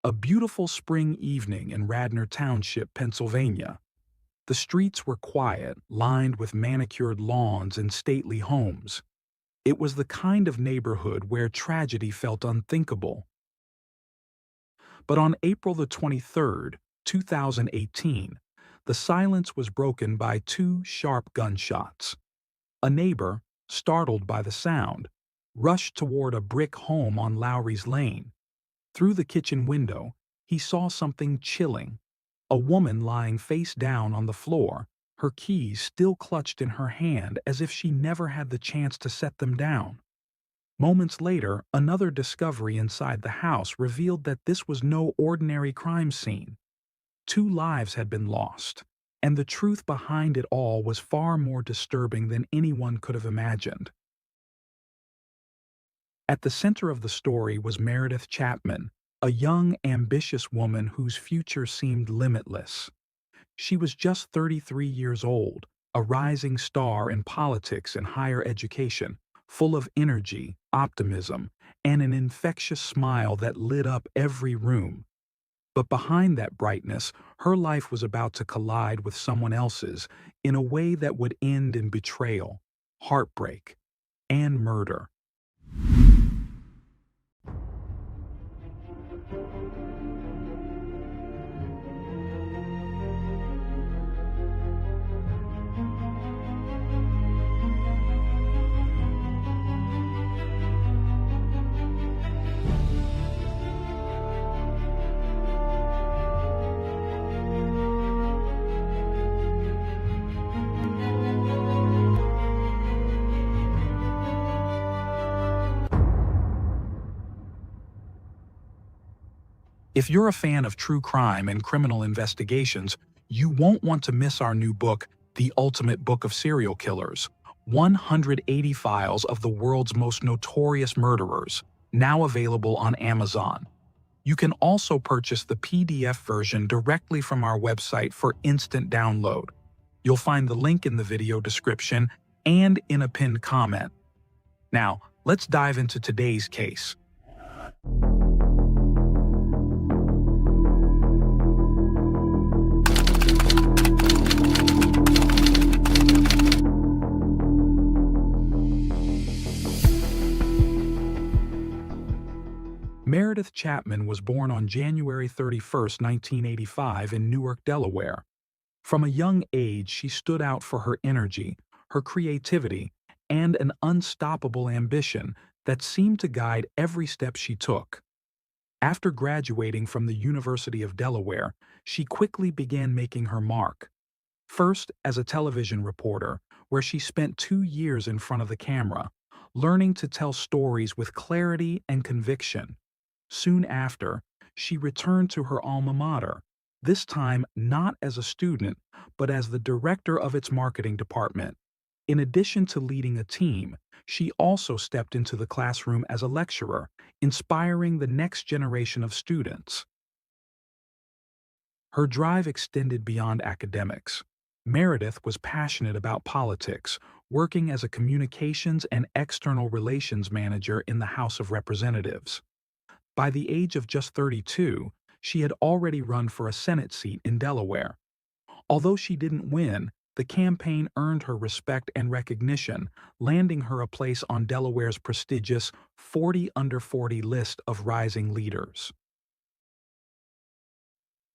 A beautiful spring evening in Radnor Township, Pennsylvania. The streets were quiet, lined with manicured lawns and stately homes. It was the kind of neighborhood where tragedy felt unthinkable. But on April the 23rd, 2018, the silence was broken by two sharp gunshots. A neighbor, startled by the sound, rushed toward a brick home on Lowry's Lane. Through the kitchen window, he saw something chilling. A woman lying face down on the floor, her keys still clutched in her hand as if she never had the chance to set them down. Moments later, another discovery inside the house revealed that this was no ordinary crime scene. Two lives had been lost, and the truth behind it all was far more disturbing than anyone could have imagined. At the center of the story was Meredith Chapman, a young, ambitious woman whose future seemed limitless. She was just 33 years old, a rising star in politics and higher education, full of energy, optimism, and an infectious smile that lit up every room. But behind that brightness, her life was about to collide with someone else's in a way that would end in betrayal, heartbreak, and murder. If you're a fan of true crime and criminal investigations, you won't want to miss our new book, The Ultimate Book of Serial Killers: 180 Files of the World's Most Notorious Murderers, now available on Amazon. You can also purchase the PDF version directly from our website for instant download. You'll find the link in the video description and in a pinned comment. Now, let's dive into today's case. Meredith Chapman was born on January 31, 1985 in Newark, Delaware. From a young age, she stood out for her energy, her creativity, and an unstoppable ambition that seemed to guide every step she took. After graduating from the University of Delaware, she quickly began making her mark. First as a television reporter, where she spent 2 years in front of the camera, learning to tell stories with clarity and conviction. Soon after, she returned to her alma mater, this time not as a student, but as the director of its marketing department. In addition to leading a team, she also stepped into the classroom as a lecturer, inspiring the next generation of students. Her drive extended beyond academics. Meredith was passionate about politics, working as a communications and external relations manager in the House of Representatives. By the age of just 32, she had already run for a Senate seat in Delaware. Although she didn't win, the campaign earned her respect and recognition, landing her a place on Delaware's prestigious 40 Under 40 list of rising leaders.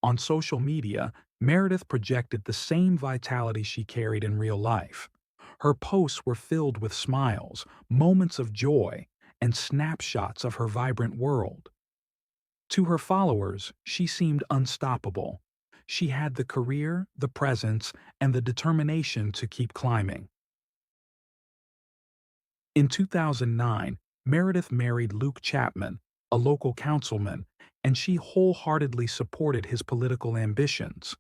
On social media, Meredith projected the same vitality she carried in real life. Her posts were filled with smiles, moments of joy, and snapshots of her vibrant world. To her followers, she seemed unstoppable. She had the career, the presence, and the determination to keep climbing. In 2009, Meredith married Luke Chapman, a local councilman, and she wholeheartedly supported his political ambitions.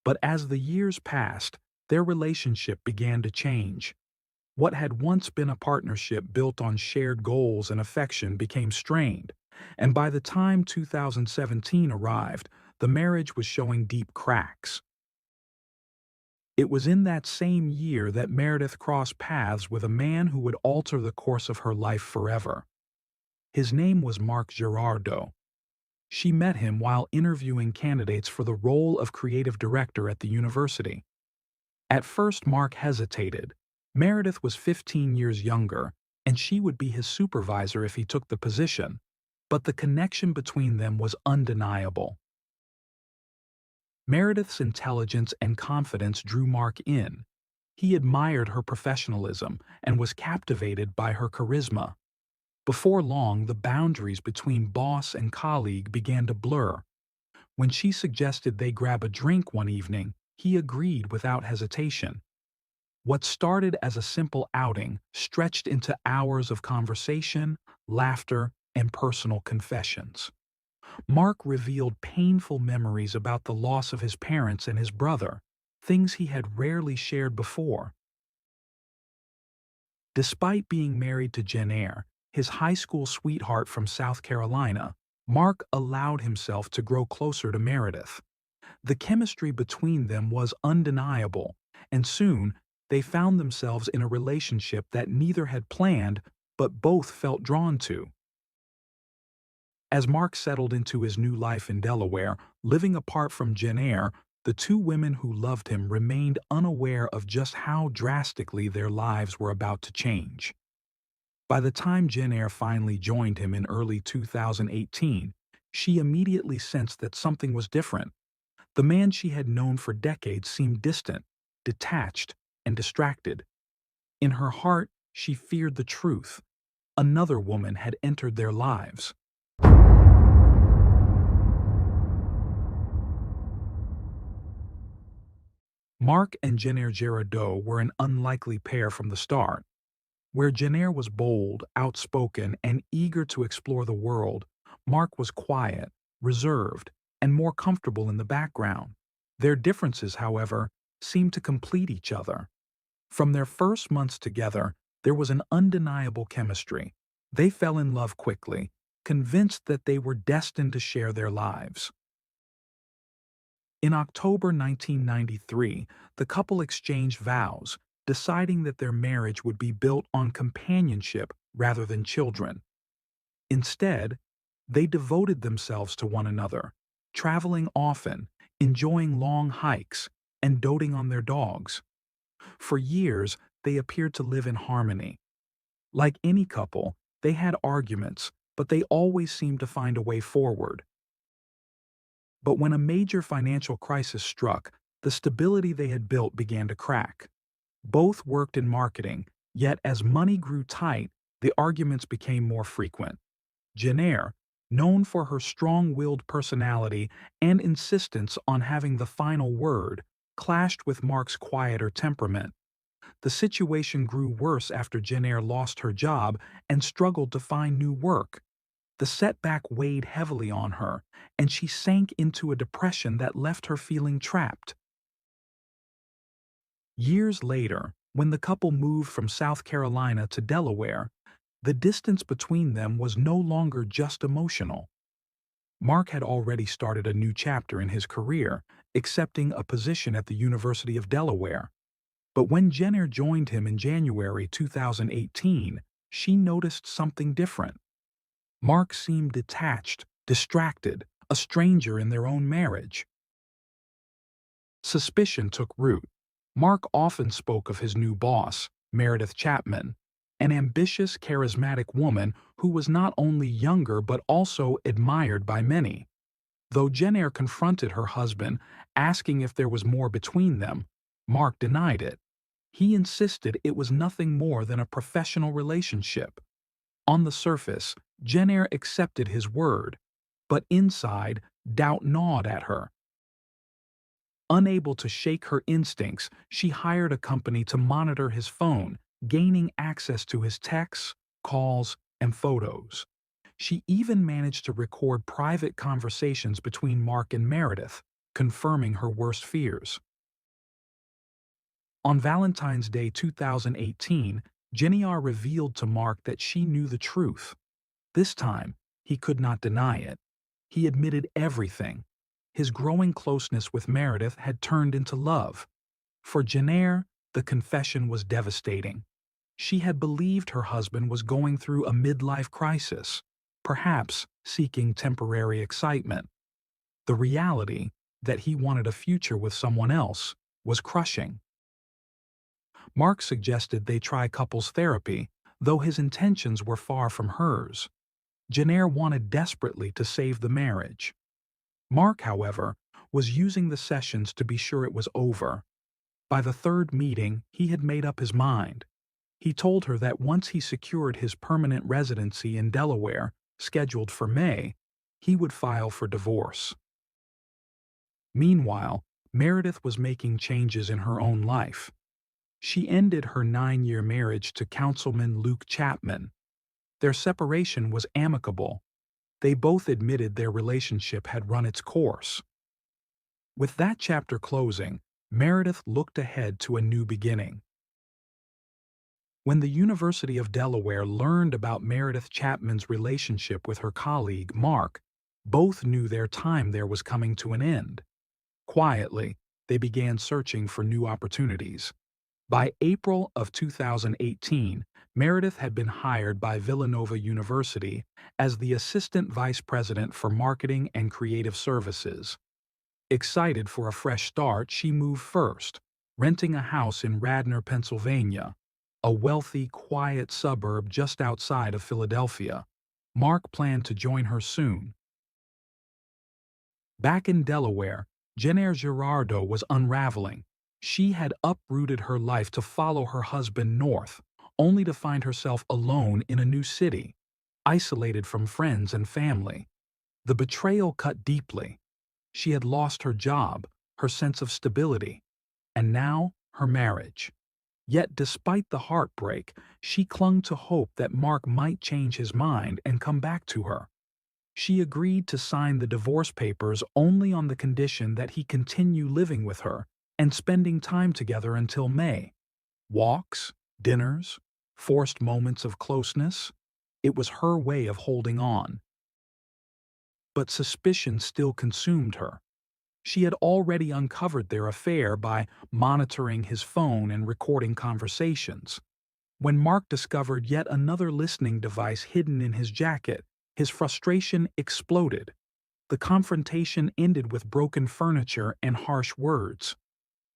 But as the years passed, their relationship began to change. What had once been a partnership built on shared goals and affection became strained, and by the time 2017 arrived, the marriage was showing deep cracks. It was in that same year that Meredith crossed paths with a man who would alter the course of her life forever. His name was Mark Gerardo. She met him while interviewing candidates for the role of creative director at the university. At first, Mark hesitated. Meredith was 15 years younger, and she would be his supervisor if he took the position. But the connection between them was undeniable. Meredith's intelligence and confidence drew Mark in. He admired her professionalism and was captivated by her charisma. Before long, the boundaries between boss and colleague began to blur. When she suggested they grab a drink one evening, he agreed without hesitation. What started as a simple outing stretched into hours of conversation, laughter, and personal confessions. Mark revealed painful memories about the loss of his parents and his brother, things he had rarely shared before. Despite being married to Jennair, his high school sweetheart from South Carolina, Mark allowed himself to grow closer to Meredith. The chemistry between them was undeniable, and soon they found themselves in a relationship that neither had planned but both felt drawn to. As Mark settled into his new life in Delaware, living apart from Jennair, the two women who loved him remained unaware of just how drastically their lives were about to change. By the time Jennair finally joined him in early 2018, she immediately sensed that something was different. The man she had known for decades seemed distant, detached, and distracted. In her heart, she feared the truth. Another woman had entered their lives. Mark and Jennair Girardeau were an unlikely pair from the start. Where Jennair was bold, outspoken, and eager to explore the world, Mark was quiet, reserved, and more comfortable in the background. Their differences, however, seemed to complete each other. From their first months together, there was an undeniable chemistry. They fell in love quickly, convinced that they were destined to share their lives. In October 1993, the couple exchanged vows, deciding that their marriage would be built on companionship rather than children. Instead, they devoted themselves to one another, traveling often, enjoying long hikes, and doting on their dogs. For years, they appeared to live in harmony. Like any couple, they had arguments, but they always seemed to find a way forward. But when a major financial crisis struck, the stability they had built began to crack. Both worked in marketing, yet as money grew tight, the arguments became more frequent. Jennair, known for her strong-willed personality and insistence on having the final word, clashed with Mark's quieter temperament. The situation grew worse after Jennair lost her job and struggled to find new work. The setback weighed heavily on her, and she sank into a depression that left her feeling trapped. Years later, when the couple moved from South Carolina to Delaware, the distance between them was no longer just emotional. Mark had already started a new chapter in his career, accepting a position at the University of Delaware. But when Jennair joined him in January 2018, she noticed something different. Mark seemed detached, distracted, a stranger in their own marriage. Suspicion took root. Mark often spoke of his new boss, Meredith Chapman, an ambitious, charismatic woman who was not only younger but also admired by many. Though Jennair confronted her husband, asking if there was more between them, Mark denied it. He insisted it was nothing more than a professional relationship. On the surface, Jennair accepted his word, but inside, doubt gnawed at her. Unable to shake her instincts, she hired a company to monitor his phone, gaining access to his texts, calls, and photos. She even managed to record private conversations between Mark and Meredith, confirming her worst fears. On Valentine's Day 2018, Jennair revealed to Mark that she knew the truth. This time, he could not deny it. He admitted everything. His growing closeness with Meredith had turned into love. For Jennair, the confession was devastating. She had believed her husband was going through a midlife crisis. perhaps seeking temporary excitement. The reality that he wanted a future with someone else was crushing. Mark suggested they try couples therapy, though his intentions were far from hers. Jennair wanted desperately to save the marriage. Mark, however, was using the sessions to be sure it was over. By the third meeting, he had made up his mind. He told her that once he secured his permanent residency in Delaware, scheduled for May, he would file for divorce. Meanwhile, Meredith was making changes in her own life. She ended her 9-year marriage to Councilman Luke Chapman. Their separation was amicable. They both admitted their relationship had run its course. With that chapter closing, Meredith looked ahead to a new beginning. When the University of Delaware learned about Meredith Chapman's relationship with her colleague, Mark, both knew their time there was coming to an end. Quietly, they began searching for new opportunities. By April of 2018, Meredith had been hired by Villanova University as the Assistant Vice President for Marketing and Creative Services. Excited for a fresh start, she moved first, renting a house in Radnor, Pennsylvania, a wealthy, quiet suburb just outside of Philadelphia. Mark planned to join her soon. Back in Delaware, Jennair Girardeau was unraveling. She had uprooted her life to follow her husband north, only to find herself alone in a new city, isolated from friends and family. The betrayal cut deeply. She had lost her job, her sense of stability, and now her marriage. Yet despite the heartbreak, she clung to hope that Mark might change his mind and come back to her. She agreed to sign the divorce papers only on the condition that he continue living with her and spending time together until May. Walks, dinners, forced moments of closeness. It was her way of holding on. But suspicion still consumed her. She had already uncovered their affair by monitoring his phone and recording conversations. When Mark discovered yet another listening device hidden in his jacket, his frustration exploded. The confrontation ended with broken furniture and harsh words.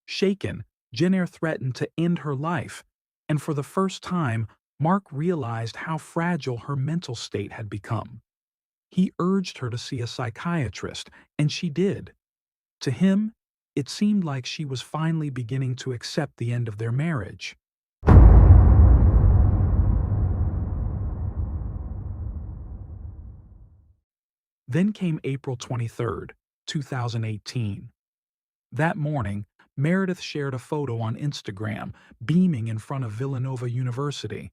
Shaken, Jennair threatened to end her life, and for the first time, Mark realized how fragile her mental state had become. He urged her to see a psychiatrist, and she did. To him, it seemed like she was finally beginning to accept the end of their marriage. Then came April 23, 2018. That morning, Meredith shared a photo on Instagram, beaming in front of Villanova University.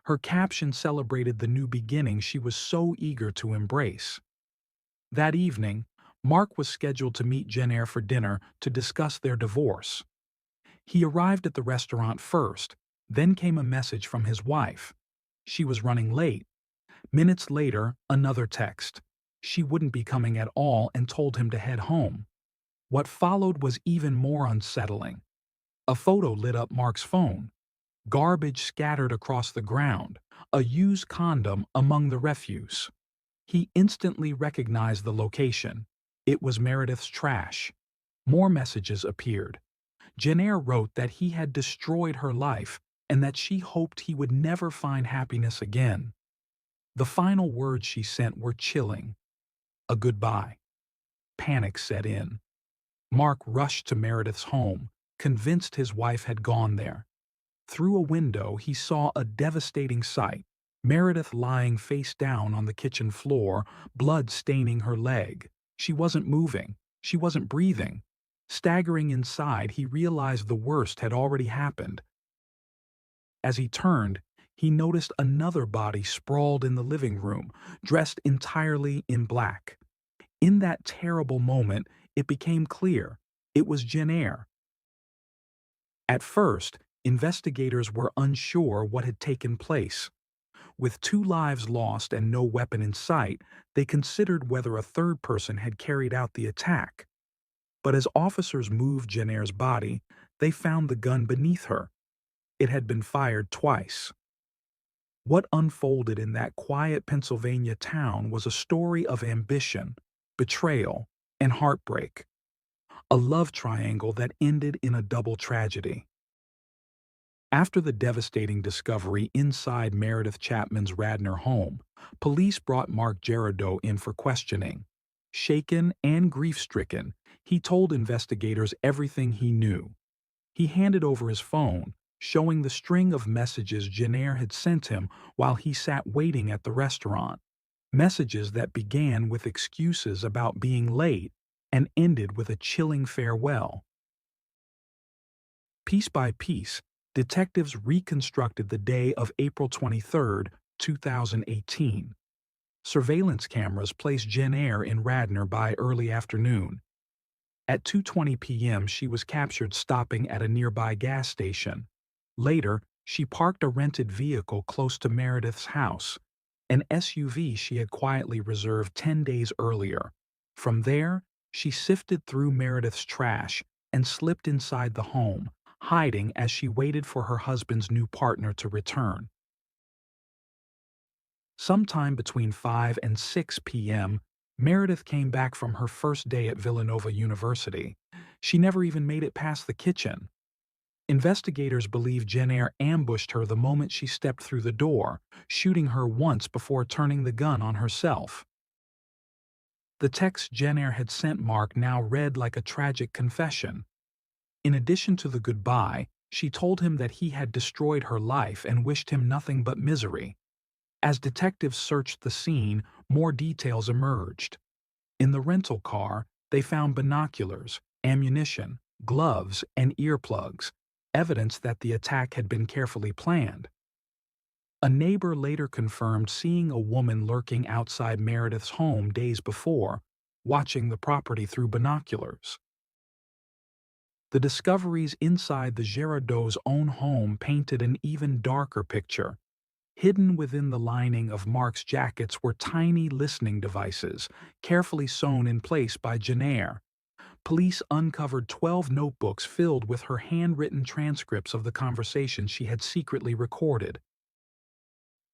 Her caption celebrated the new beginning she was so eager to embrace. That evening, Mark was scheduled to meet Jennair for dinner to discuss their divorce. He arrived at the restaurant first, then came a message from his wife. She was running late. Minutes later, another text. She wouldn't be coming at all and told him to head home. What followed was even more unsettling. A photo lit up Mark's phone. Garbage scattered across the ground, a used condom among the refuse. He instantly recognized the location. It was Meredith's trash. More messages appeared. Jennair wrote that he had destroyed her life and that she hoped he would never find happiness again. The final words she sent were chilling. A goodbye. Panic set in. Mark rushed to Meredith's home, convinced his wife had gone there. Through a window, he saw a devastating sight. Meredith lying face down on the kitchen floor, blood staining her leg. She wasn't moving. She wasn't breathing. Staggering inside, he realized the worst had already happened. As he turned, he noticed another body sprawled in the living room, dressed entirely in black. In that terrible moment, it became clear. It was Jennair. At first, investigators were unsure what had taken place. With 2 lives lost and no weapon in sight, they considered whether a third person had carried out the attack. But as officers moved Jennair's body, they found the gun beneath her. It had been fired twice. What unfolded in that quiet Pennsylvania town was a story of ambition, betrayal, and heartbreak, a love triangle that ended in a double tragedy. After the devastating discovery inside Meredith Chapman's Radnor home, police brought Mark Gerardo in for questioning. Shaken and grief-stricken, he told investigators everything he knew. He handed over his phone, showing the string of messages Jenner had sent him while he sat waiting at the restaurant. Messages that began with excuses about being late and ended with a chilling farewell. Piece by piece, detectives reconstructed the day of April 23, 2018. Surveillance cameras placed Jenner in Radnor by early afternoon. At 2:20 p.m., she was captured stopping at a nearby gas station. Later, she parked a rented vehicle close to Meredith's house, an SUV she had quietly reserved 10 days earlier. From there, she sifted through Meredith's trash and slipped inside the home, hiding as she waited for her husband's new partner to return. Sometime between 5 and 6 p.m., Meredith came back from her first day at Villanova University. She never even made it past the kitchen. Investigators believe Jenner ambushed her the moment she stepped through the door, shooting her once before turning the gun on herself. The text Jenner had sent Mark now read like a tragic confession. In addition to the goodbye, she told him that he had destroyed her life and wished him nothing but misery. As detectives searched the scene, more details emerged. In the rental car, they found binoculars, ammunition, gloves, and earplugs, evidence that the attack had been carefully planned. A neighbor later confirmed seeing a woman lurking outside Meredith's home days before, watching the property through binoculars. The discoveries inside the Gerardo's own home painted an even darker picture. Hidden within the lining of Mark's jackets were tiny listening devices, carefully sewn in place by Jenner. Police uncovered 12 notebooks filled with her handwritten transcripts of the conversations she had secretly recorded.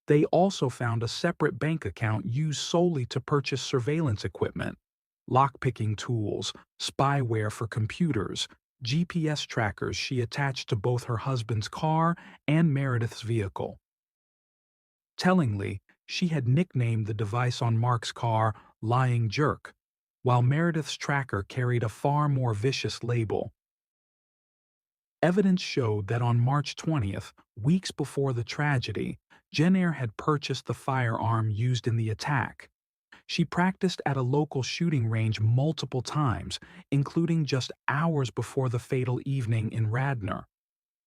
They also found a separate bank account used solely to purchase surveillance equipment, lockpicking tools, spyware for computers, GPS trackers she attached to both her husband's car and Meredith's vehicle. Tellingly, she had nicknamed the device on Mark's car Lying Jerk, while Meredith's tracker carried a far more vicious label. Evidence showed that on March 20th, weeks before the tragedy, Jenner had purchased the firearm used in the attack. She practiced at a local shooting range multiple times, including just hours before the fatal evening in Radnor.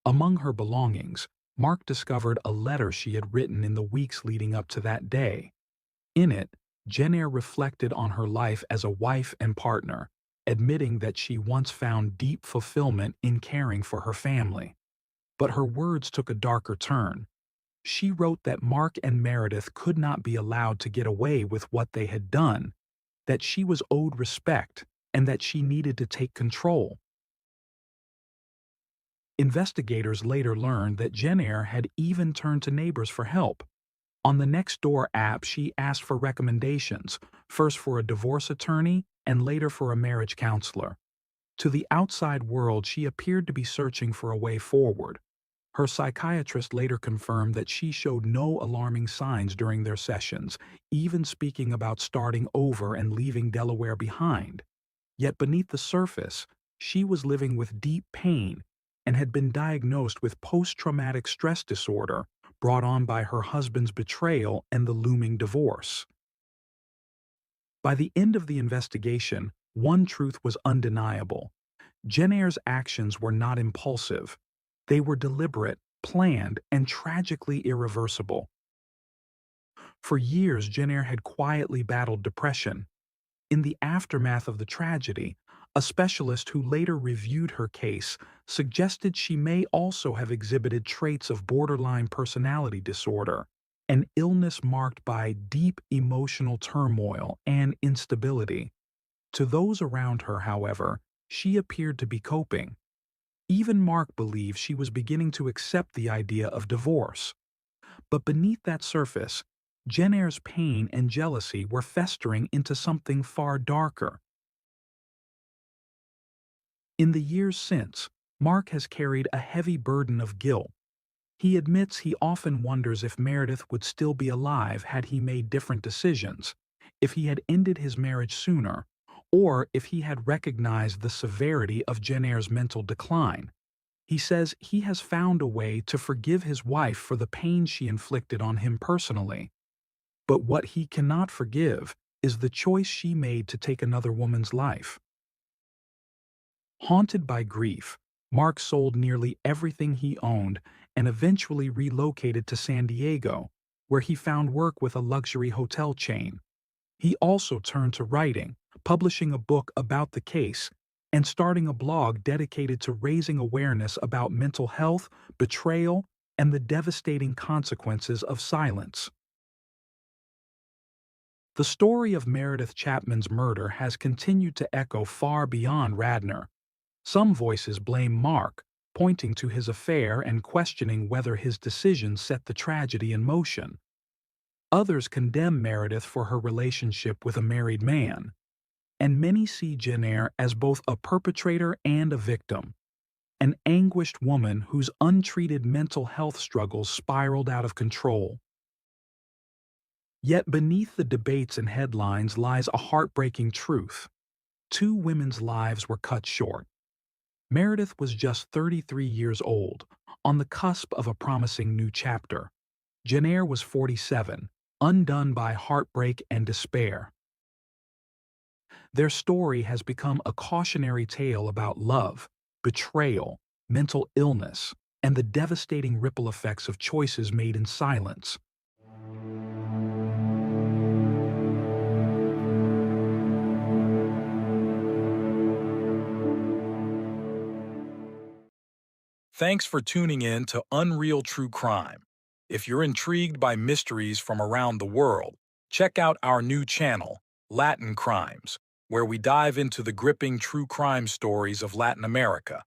Among her belongings, Mark discovered a letter she had written in the weeks leading up to that day. In it, Jenner reflected on her life as a wife and partner, admitting that she once found deep fulfillment in caring for her family. But her words took a darker turn. She wrote that Mark and Meredith could not be allowed to get away with what they had done, that she was owed respect, and that she needed to take control. Investigators later learned that Jenner had even turned to neighbors for help. On the Nextdoor app, she asked for recommendations, first for a divorce attorney and later for a marriage counselor. To the outside world, she appeared to be searching for a way forward. Her psychiatrist later confirmed that she showed no alarming signs during their sessions, even speaking about starting over and leaving Delaware behind. Yet beneath the surface, she was living with deep pain and had been diagnosed with post-traumatic stress disorder brought on by her husband's betrayal and the looming divorce. By the end of the investigation, one truth was undeniable. Jenner's actions were not impulsive. They were deliberate, planned, and tragically irreversible. For years, Jenner had quietly battled depression. In the aftermath of the tragedy, a specialist who later reviewed her case suggested she may also have exhibited traits of borderline personality disorder, an illness marked by deep emotional turmoil and instability. To those around her, however, she appeared to be coping. Even Mark believed she was beginning to accept the idea of divorce. But beneath that surface, Jenner's pain and jealousy were festering into something far darker. In the years since, Mark has carried a heavy burden of guilt. He admits he often wonders if Meredith would still be alive had he made different decisions, if he had ended his marriage sooner, or if he had recognized the severity of Jenner's mental decline. He says he has found a way to forgive his wife for the pain she inflicted on him personally. But what he cannot forgive is the choice she made to take another woman's life. Haunted by grief, Mark sold nearly everything he owned and eventually relocated to San Diego, where he found work with a luxury hotel chain. He also turned to writing, publishing a book about the case, and starting a blog dedicated to raising awareness about mental health, betrayal, and the devastating consequences of silence. The story of Meredith Chapman's murder has continued to echo far beyond Radnor. Some voices blame Mark, pointing to his affair and questioning whether his decisions set the tragedy in motion. Others condemn Meredith for her relationship with a married man, and many see Jenner as both a perpetrator and a victim, an anguished woman whose untreated mental health struggles spiraled out of control. Yet beneath the debates and headlines lies a heartbreaking truth. Two women's lives were cut short. Meredith was just 33 years old, on the cusp of a promising new chapter. Jenner was 47, undone by heartbreak and despair. Their story has become a cautionary tale about love, betrayal, mental illness, and the devastating ripple effects of choices made in silence. Thanks for tuning in to Unreal True Crime. If you're intrigued by mysteries from around the world, check out our new channel, Latin Crimes, where we dive into the gripping true crime stories of Latin America.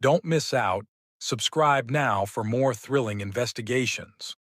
Don't miss out. Subscribe now for more thrilling investigations.